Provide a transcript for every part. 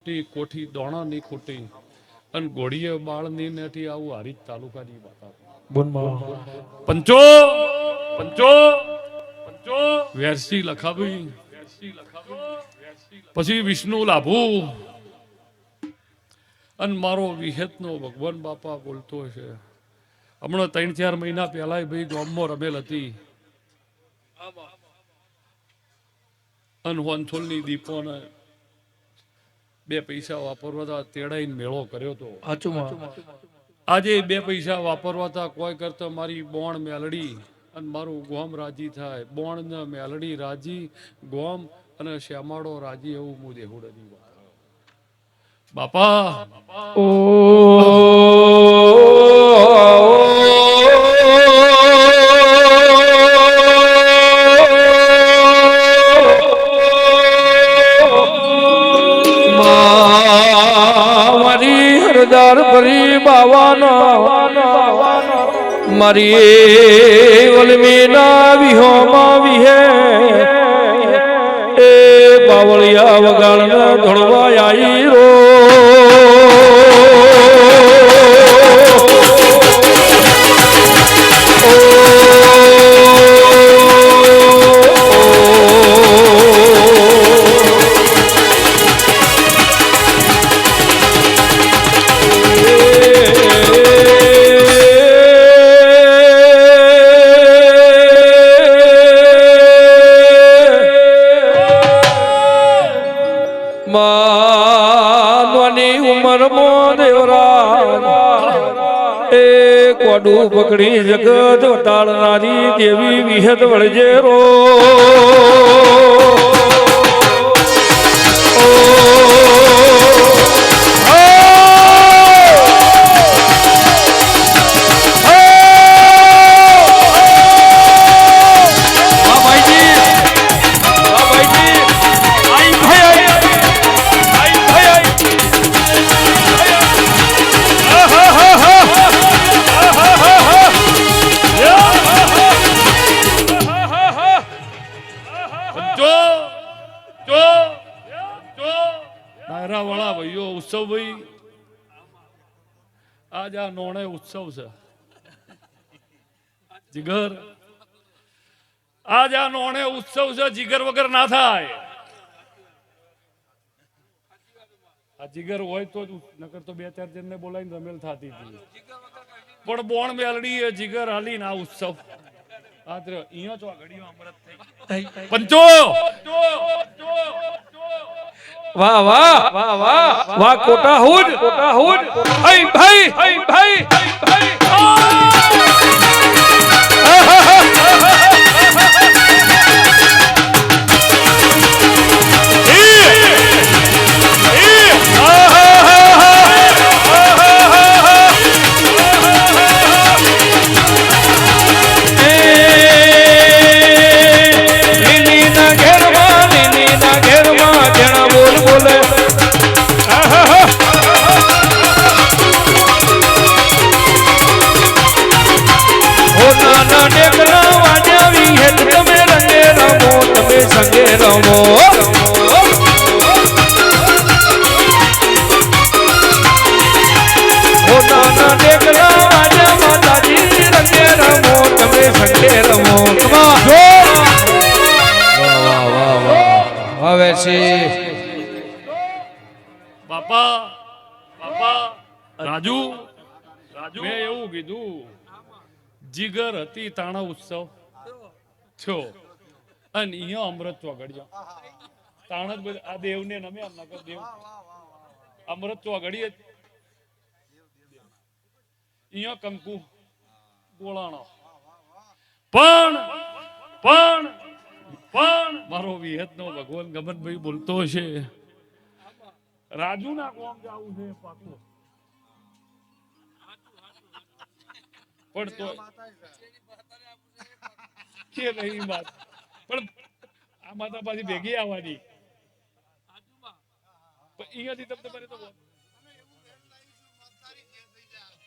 કોઠી દોણા ની ખોટી અને ઘોડીએ બાળ ની નેથી આવું હારીજ તાલુકાની વાત પંચો પંચો પંચો વેરસી લખાવી પછી વિષ્ણુ લાભુ અને મારો વિહેતનો ભગવાન બાપા બોલતો છે. હમણાં 3-4 મહિના પહેલા ભાઈ ગામમાં રમેલ હતી અને હોનથોલની દીપોને 2 પૈસા વાપરવા તેડાઈને મેળો કર્યો હતો. આજે 2 પૈસા વાપરવા કોઈ કરતા મારી બોણ મેલડી અને મારું ગોમ રાજી થાય. બોણ ને મેલડી રાજી, ગોમ અને શ્યામાડો રાજી, એવું હું દેહુડની વાત બાપા. ઓ મારી વલમીના વિહોમાં વિહે એ બાવળિયા વગાડના ધોળવા આવી રો કોડું પકડી જગત વટાળનારી દેવી વિહત વળજે રો આજ આ નોણે ઉત્સવ છે જીગર. આજ આ નોણે ઉત્સવ છે, જીગર વગર ના થાય. આ જીગર હોય તો નકર તો 2-4 જણને બોલાવીને રમેલ થતી હતી. પણ બોણ મેલડી એ જીગર હાલી ના ઉત્સવ અહીંયા તો ઘડીઓ અમૃત થઈ પંચો. વાહ વાહ વાહ વાહ વાહ કોટા હુડ હઈ ભાઈ હઈ ભાઈ ભાઈ સંગે રમો નાના દેખલા વાજા માતાજી રંગે રમો તમે સંગે રમો. હવે છે બાપા બાપા રાજુ મેં એવું કીધું જીગર હતી તાણા ઉત્સવ થયો અને અહીંયા અમૃત ચોગડ્યો તાણ જ આ દેવને નમે નગર દેવ અમૃત ચોગડીએ અહીંયા કંકુ ગોળાણો પણ પણ પણ મારો વિહતનો ભગવાન ગમનભાઈ બોલતો છે રાજુ ના કોમ જાવું છે પાકું પણ તો કે નહીં વાત પણ આ માતા પાછી ભેગી આવવાની અહીંયાથી તમને તો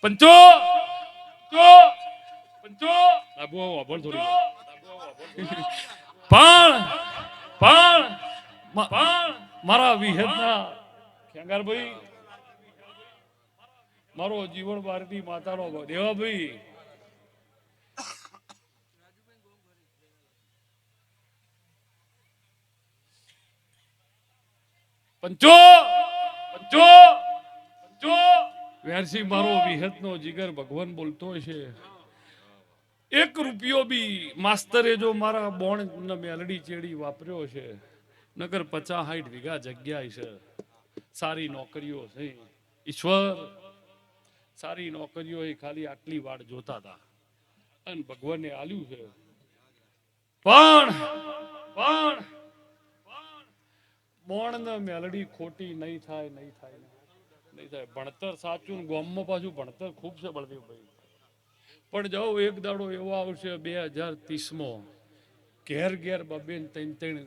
પંચો પંચો આબુ આબળ થોડી પણ મારા વિહેદના ખેંગારભાઈ મારો જીવન ભારતી માતાનો દેવાભાઈ પંચો પંચો પંચો વેરસી મારો વિહતનો જીગર ભગવાન બોલતો છે. 1 રૂપિયો બી માસ્તરે જો મારા બોણ મેલડી ચેડી વાપર્યો છે નગર 50-60 વીઘા જગ્યા છે. સારી નોકરીઓ છે. ઈશ્વર સારી નોકરીઓ એ ખાલી આટલી વાડ જોતા હતા અને ભગવાને આલ્યું છે. પણ બોણ ને મેલડી ખોટી નહીં થાય નહીં થાય નહીં થાય. ભણતર સાચું ને ગામમાં પાછું ભણતર ખૂબ છે બળદેવભાઈ. પણ જાઓ એક દાડો એવો આવશે 2030માં ઘેર ઘેર 2-3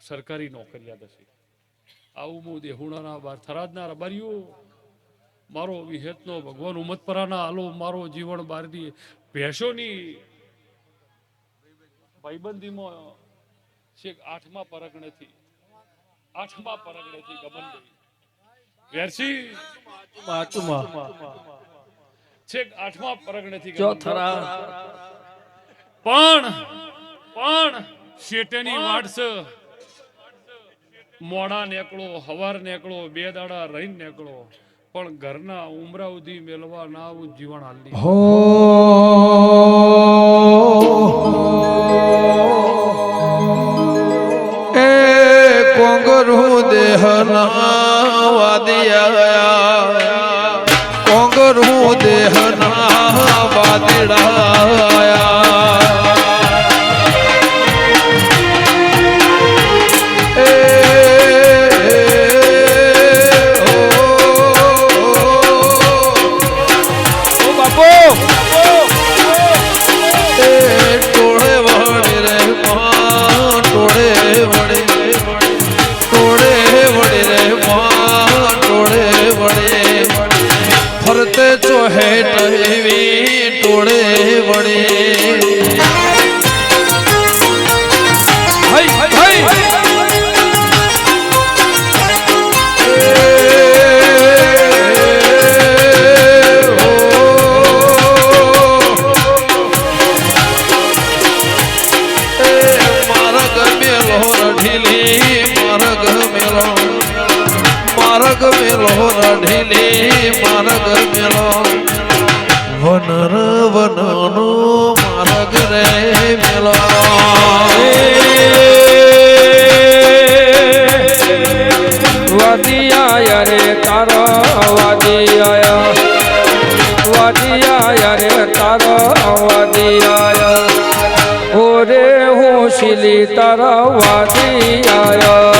સરકારી નોકરિયાત હશે. આવું હું દેહુણાના બાર થરાદના રબારીઓ મારો વિહેતનો ભગવાન ઉમતપરાના આલો મારો જીવન બારદી ભેંસોની ભાઈબંધીમાં છેક 8મા પરગણેથી ગમનભાઈ વેરસી છેક 8મા પરગણેથી પણ શેટેની વાડસ મોડા નેકળો હવાર નેકળો 2 દાડા રહીને નેકળો પણ ઘરના ઉમરા ઉધી મેલવા ના આવું જીવન હાલની એ કોંગરું દેહના વાદિયા કોંગરું દેહના વાદિડાયા માર્ગ મેલો રઢીલી માર્ગ મેલો વનર વનનો માર્ગ રે મેલો વાદિયા રે તારા વાદિયા રે તારા વાદિયા ઓરે હું શીલી તારા વાદિયા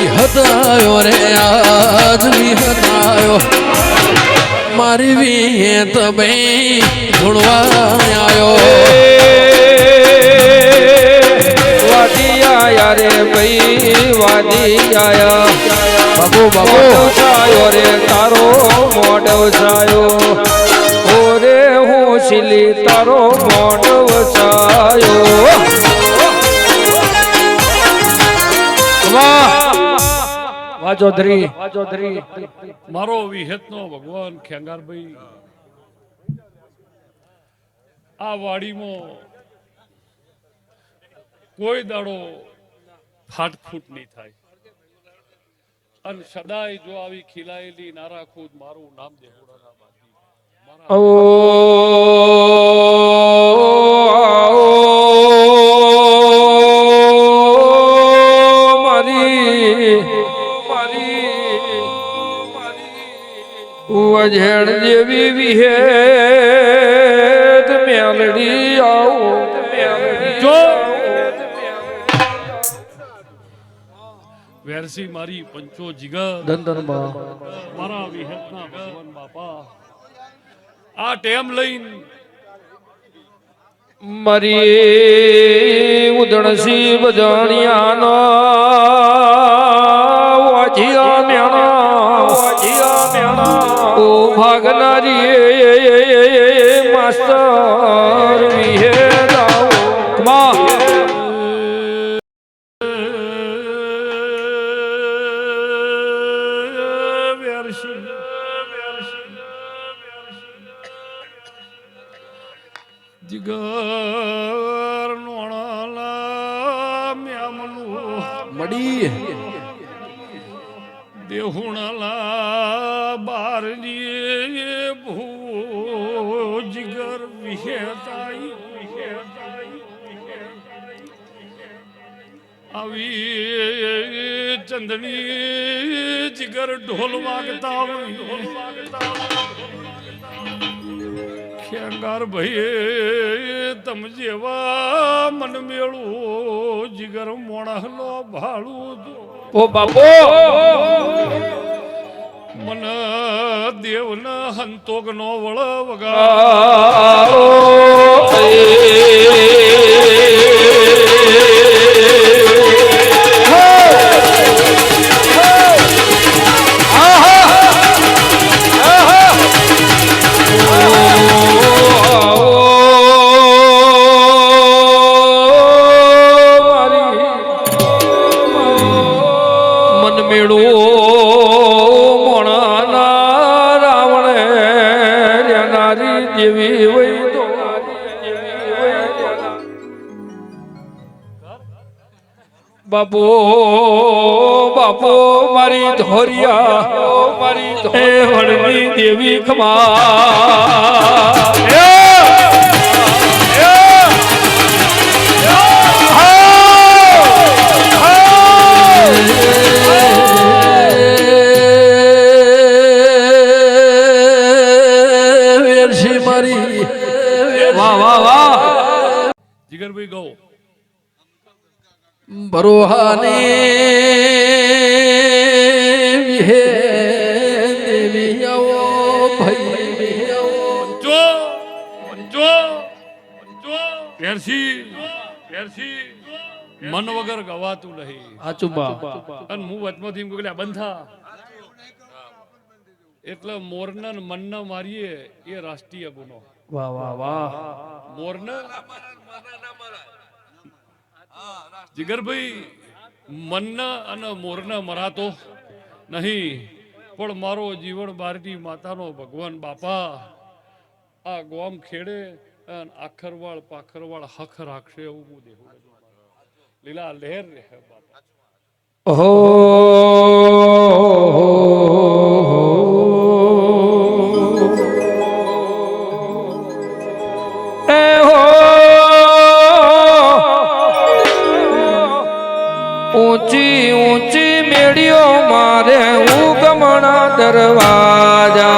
વિહતાયો રે આજ વિહતાયો મારી વિહત ભાઈ ભૂણવા આયો વાદિયા રે ભાઈ વાદિયા બાબુ છાયો રે તારો મોઢવ છાયો ઓરે હું શીલી તારો મોઢવ છાયો વાજોધરી મારો વિહેતનો ભગવાન ખેંગારભાઈ આ વાડીમાં કોઈ દાડો ફાટફૂટ નહીં થાય અને સદાય જો આવી ખીલાયેલી ના રાખું મારું નામ દેહુડાના વજેડ જેવી વિહેત મેલડી આવો જો વેરસી મારી પંચો જીગર મારા વિહેતના ભગવાન બાપા આ ટેમ લઈને મારી ઉદણસી બજાણિયાનો વાજિયા મેણા વેરશી જીગર નોણાલા મ્યામનું મડી દેહુણાલા બારની ભૂ જીગર વિહેતાઈ આવી ચંદની જીગર ઢોલ વાગતા ખેંગાર ભાઈ તમ જેવા મન મેળું જીગર મોણહનો ભાળું ઓ બાપો મન દેવના હંતોગનો વળ વગાડો બાપો બાપો મારી ધોરિયા મારી વડની દેવી ખમા વેરશી મારી વાહ વાહ વાહ જીગરભાઈ ગો બરોહાને વિહે દેવી આવો ભાઈ જો જો જો વેરશી મન વગર ગવાતું નહીં આચુબા અને હું વચમાંથી એમ કહું બંધા એટલે મોરના મનના મારીએ એ રાષ્ટ્રીય ગુનો વાહ વાહ વાહ મોરના જીગરભાઈ મનના અને મોરના મરાતો નહીં પણ મારો જીવન બારની માતાનો ભગવાન બાપા આ ગોમ ખેડે અને આખરવાળ પાખરવાળ હખ રાખશે એવું હું દેવું લીલા લહેર રહે બાપા ઓહો ઊંચી ઊંચી મેળીઓ મારે ઉગમણા દરવાજા